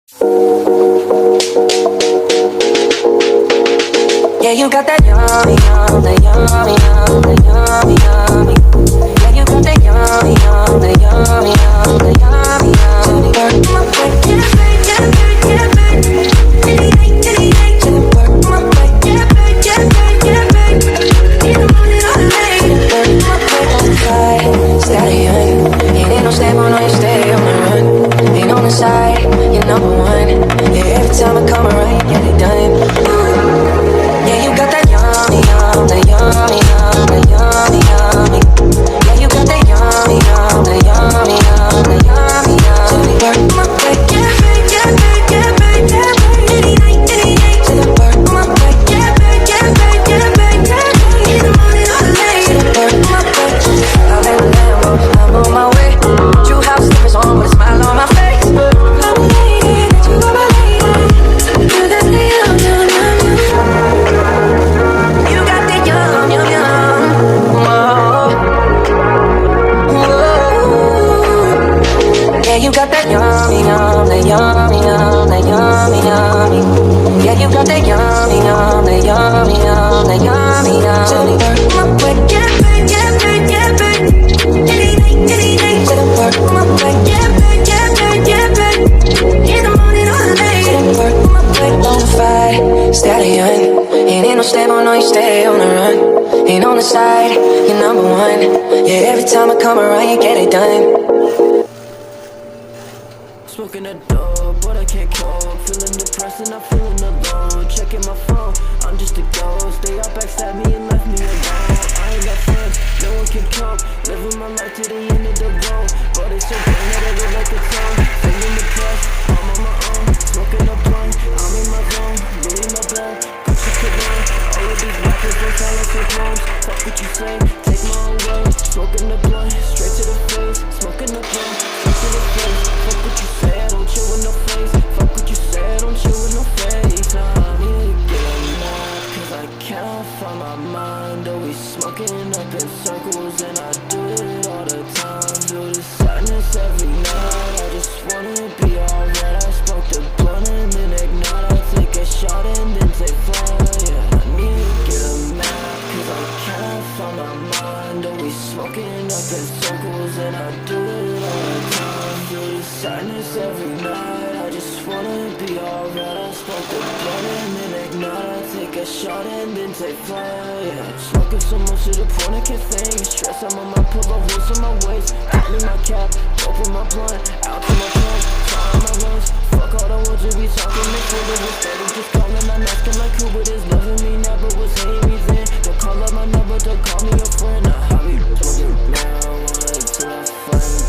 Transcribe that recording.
Yeah, you got that yummy, yum, that yummy, yum, that yummy, yummy. Yeah, you got that yummy, yum, that yummy, yum, that yummy, yummy. Work my way, get it, get it, get it, get it. Work my way, get it, get it, get it. In the morning or late, work my way on the side, stallion. It ain't no stable, no, you stay on the run. Ain't on the side, you're number one. Yeah, every time I come around, you get it done. Yeah, you got that yummy, yum, that yummy, yum, that yummy, yummy. Yeah, you got that yummy, yum, that yummy, yum, that yummy, yummy. Work my way, get back, get back, get back, get back. Any night, to the work my way, get back, get back, get back, get back. In the morning or late, to the work my way. I'm in the Lambo, I'm on my way. True house slippers on with a smile on my face. I'm a lady, that you are my lady. You got the yum, yum, yum, yum. You got that yum, yum, yum. Whoa. Whoa. Yeah, you got that yummy, yum, that yummy, yum, that yummy, yummy. Yeah, you got that yummy, yum, that yummy, yum, that yummy, yummy. Work my way, get back, get back, get back. Any night, to the work my way, get back, get back, get back. In the morning or late, work my way, bonafide stallion. It ain't no stable, no, you stay on the run. Ain't on the side, you're number one. Yeah, every time I come around, you get it done. Smoking a dope, but I can't cope. Feeling depressed and I'm feeling alone. Checking my phone, I'm just a ghost. They all backstab me and left me alone. I ain't got friends, no one can cope. Living my life to the end of the road, but it's so pain that I look like a tongue. Feeling depressed, I'm on my own. Smoking a blunt, I'm in my zone. Louis my belt, Gucci cologne. All of these rappers don't sound like their clones. Fuck what you say, take my own way. Smoking the blunt, straight to the face. Smoking the blunt, straight to the face. Fuck what you say, I don't chill with no face. Fuck what you say, I don't chill with no face. I need to get mad, cause I can't find my mind. Always smoking up in circles and I do it all the time. Feel the sadness every night, I just wanna be alright. I smoke the blunt and then ignite. I take a shot and then take flight. Yeah, I need to get mad, cause I can't find my mind. Always smoking up in circles and I do it all the time. Feel the sadness every night, I just wanna be alright. I smoke the blunt and then ignite. I take a shot and then take flight. Yeah, smoking so much to the point I can't think. Stress, I'm on my pillow, holes in my waist. Pop me my cap, open my blunt, out to my pants, trying my lungs. Fuck all the words you be talking, they full of it. Steady just calling, I'm asking like who it is. Loving me now, but was hating me then. Don't call up my number, don't call me your friend. I'll be smoking marijuana till I find